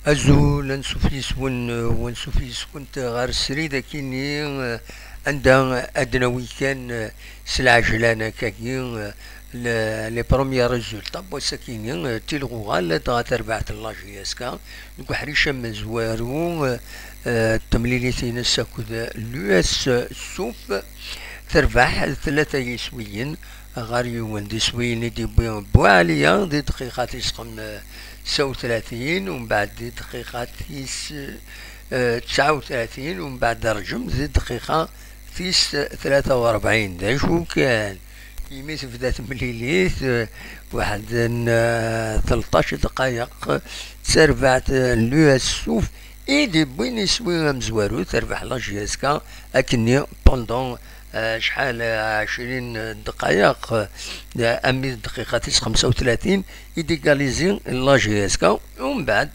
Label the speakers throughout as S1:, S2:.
S1: أزول نسوفيس ونسوفيس كنت غير السريدة كيني عندها أدنوي كان سلعجلانة كاكين لي بروميير ريزولتا بوساكيني تيلغو غالا تربعت لاجياسكا نكو حريشة مزوارو تمليليتين الساكود لو اس سوف تربح ثلاثة يسويين غار يوان دي سويين دي بواليا دي دقيقة يسقم 39 ومن بعد دي دقيقة 39 ومن بعد رجم دي دقيقة 43 دا شو كان يميت بدات مليليت واحد 13 دقائق تربعت لو السوف ايدي بوين يسوي مزوارو تربح لاجياسكا اكني بوندون شحال 20 دقائق امي دقيقة 35 يديكاليزي لاجياسكا ومن بعد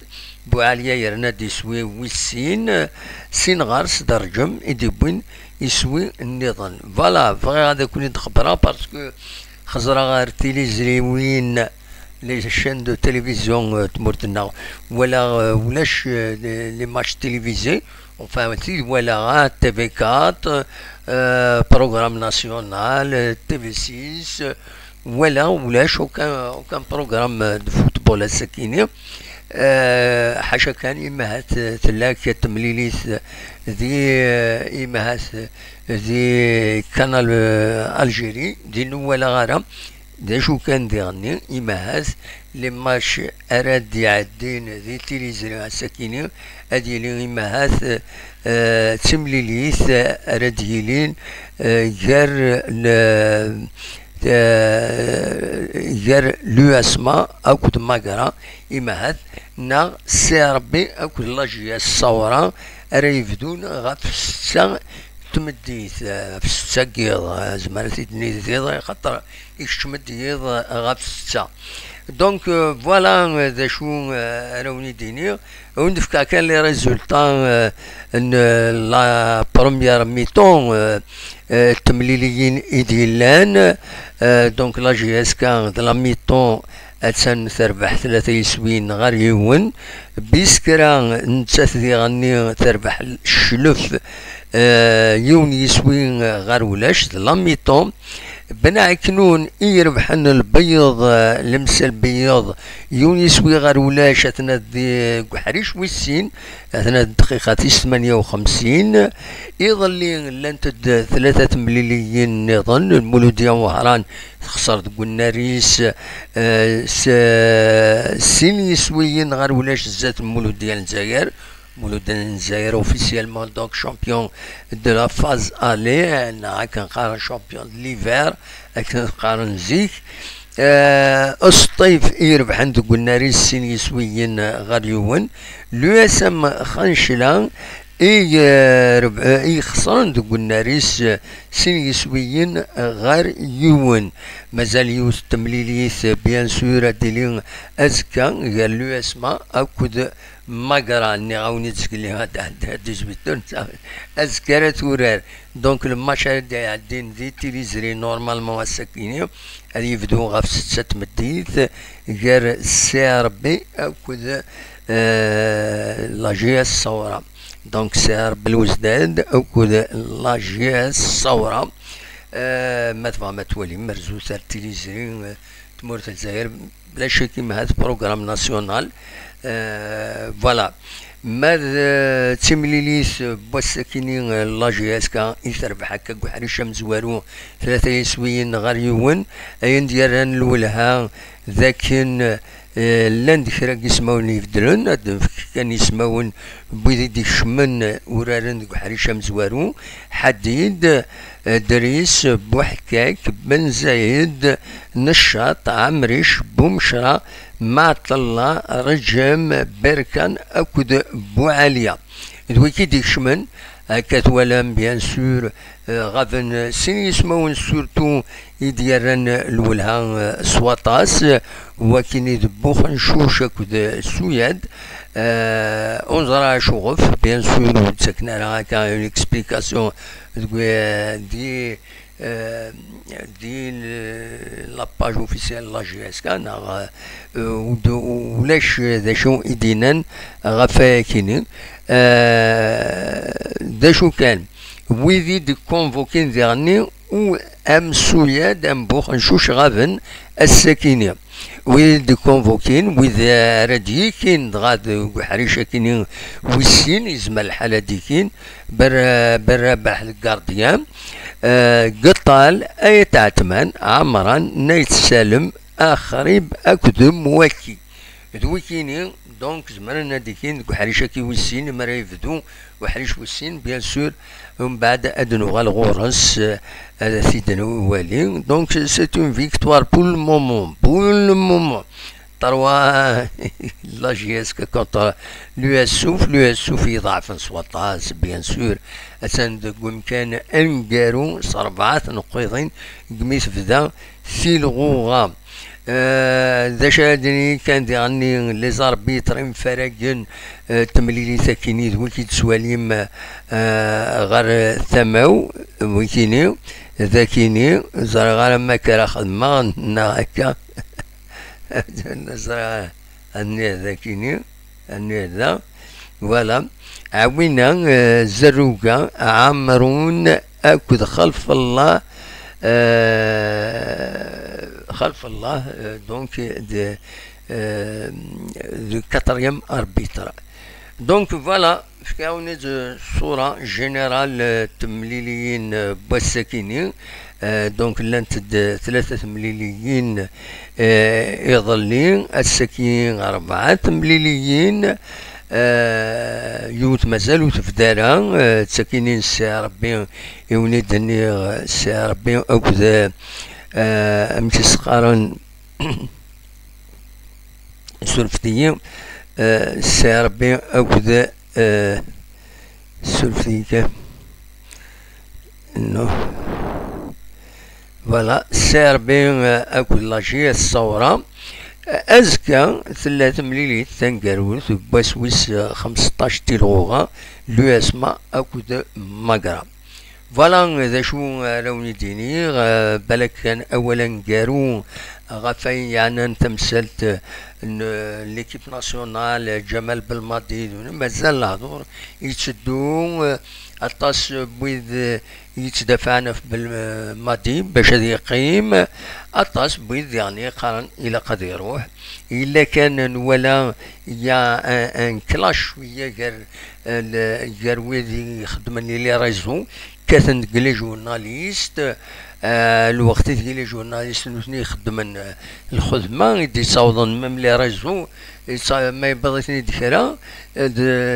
S1: بوعاليا يرنا يسوي ويسين سين غارس درجم يدي بوين يسوي النظام فوالا بغي غادا كوني تخبرها باسكو خزرا غير تيليزريوين لي شين دو تلفزيون تمرتنا ولاش لي ماتش تيليفيزي enfin ولا تي في 4 بروغرام ناسيونال تي في 6 ولاش اوكان بروغرام دو فوتبول السكيني حاشا كان إمهات تلاك تمليليت ذي إمهات ذي كانال الجيري دي نوالا غارة دا شو كان ديغني إمهات لي ماتش أراد يعدين ذي تيليزري السكيني هادي لي إمهات تمليليت أراد يلين غير غير لو اسما اكود ماكرا إمهات نا سي ربي اكود لاجيا الصورة راه يبدون غاف ستة تمديت في ستة كيض زمرتي تنيت خاطر يشمد يض غاف ستة دونك فوالا ذا شو راوني ديني وندفكا كان لي ريزولتا لا بروميير ميتون التمليليين إيديلان دونك لا جي اس كان لا ميتون اتسان تربح ثلاثة يسوين غير يون بيسكرا نتات دي غني تربح الشلف يون يسوين غير ولاش لا ميتون بنا كنون يربحن البيض لمس البيض يون يسوي غير ولاش اثنا دي حريش ويسين اثنا دقيقة 58 يظل لانتد 3 مليليين نظن المولودية وهران خسرت قلناريس سين يسويين غير ولاش زات المولودية الجزائر مولود الجزائر اوفيسيالمون دونك شامبيون دو لا فاز الي انا كنقارن شامبيون دو ليفير كنقارن زيك الصيف يربح عند قلناريس سين يسويين غير يون لو اس ام خنشلان اي خسران دو قلناريس سين يسويين غير يون مازال يوس تمليليث بيان سور ديلين ازكا قال لو اسما اكود ماكرا ني غاوني تسكلي هاد 18 ازكرا تورار دونك الماتش هادي عادين دي تيليزري نورمالمون الساكيني هادي يبدو غاف 6 مديت غير سي ربي اكود لاجي الصورة دونك سير بالوزداد اكود لاجي الصورة ما تبغى ما تولي مرزو سار تيليزري تمورت الجزائر بلا شك كيما هاد بروغرام ناسيونال فوالا ماذا تمليليس بوساكيني لاجي اسكا يتربح هكا كحريشة مزوارو 3 يسويين غير يون اين ديالان الولها ذاكن لان كرا يسماون يفدلون كان يسماون بيدي شمن ورارن كحريشة مزوارو حديد دريس بوحكاك بن زايد نشاط عمريش بومشرا معطلة رجم بركان اكود بوعالية دويكي ديك شمن كتولام بيان سور غافن سين يسمون سورتو يديرن الولها سواطاس وكين يدبوخ نشوش اكود سوياد اونزرا شغف بيان سور تسكنا هكا اون اكسبليكاسيون دي دي لاباج اوفيسيال لا جي اس كا ولاش ذا شو إدينا غفا كيني ذا شو كان ويدي دي كونفوكين ديغني و ام سوياد ام بوخ نشوش غافن الساكينية ويدي كونفوكين وإذا رادي كين غاد حريشة كيني ويسين يزمى الحالة دي كين بر باح الكارديان قطال اي تعتمن عمرا نايت سالم اخريب اكدم واكي دوكيني دونك زمرنا ديكين حريشة كي ويسين مرا يفدو وحريش ويسين بيان سور ومن بعد ادنو غالغورس سيدنا والي دونك سيت اون فيكتوار بول مومون تروا لا جي اس كونتر لو اس يضاعف سواطاس بيان سور اسان كان انقارو صربعات نقيضين قميس فدا في الغوغا ذا شادني كان ديغني لي زاربيتر مفرقين تمليلي ثاكيني وكي تسواليم غير ثماو وكيني ذاكيني زار غير ما كرا خدمة هكا زرا اني ذاكيني اني ذا ولا عوينا زروقا عامرون اكد خلف الله دونك دو كاتريام اربيتر دونك فوالا كاوني صورة جينيرال تمليليين بوساكيني دونك لانت ثلاثة تمليليين يظلين الساكين أربعة تمليليين يوت مازالو تفدارا تساكينين سي ربي يوليدني سي ربي أكد أمشي سقارن سلفتيين سي ربي أكد سلفتيك نو فوالا سي ربي أكد لاجي الصورة أزكى ثلاثة مليليت تنقروث باسويس 15 تيلغوغا لو اسما أكد مقرا فوالا ذا شو راوني ديني بالك كان أولا قارو غفاي يعني تمثلت ليكيب ناسيونال جمال بالماضي مازال الهضور يتشدو الطاس بويد يتدافعنا بالماضي باش هذا يقيم الطاس بويد يعني قارن الى قد يروح الا كان ولا يا ان كلاش شويه غير ويدي يخدم لي ريزو كاثن لي جورناليست الوقت تلقى لي جورناليست نوثني يخدمن الخدمه يدي يصاوضن ميم لي ريزو ما يبغيتني ديكرا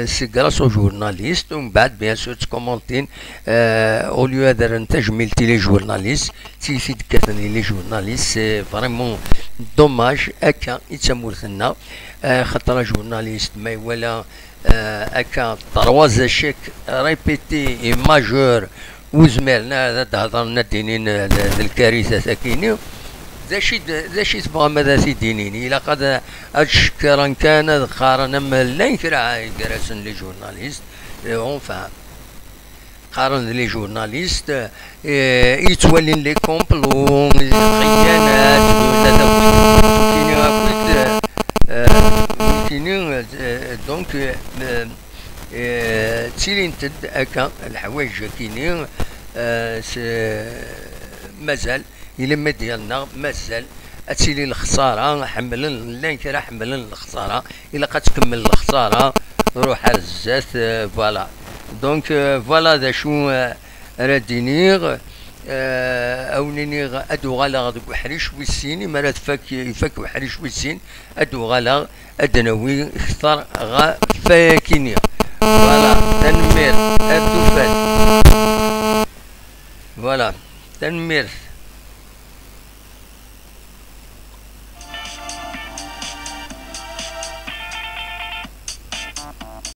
S1: سي غراس او جورناليست ومن بعد بيان سور تكومونتين اوليو هذا تجميلتي لي جورناليست تيفيد كاثني لي جورناليست سي فريمون دوماج هكا يتسمورثنا خاطر جورناليست ما ولا هكا ترواز شيك ريبيتي ماجور وزمالنا هذا تهضرنا دينين الكارثه ساكيني ذا شي تبغى ماذا سيدينيني الا قد اشكرا كان قارن لا يكره يدرسن لي جورناليست اونفا قارن لي جورناليست يتولين لي كومبلو خيانات كاينين دونك تيلين تد هكا الحوايج كاينين مازال إلا ما ديالنا مازال أتسيلي الخسارة حملن لا ينكر حملن الخسارة إلا قد تكمل الخسارة روح عزات فوالا دونك فوالا ذا شو رادينيغ أونينيغ أدو غالا غدو حريش ويسين مرات يفك وحريش ويسين أدو غالا أدنوي اختار غا فاكينيا فوالا تنمير أدو فات فوالا تنمير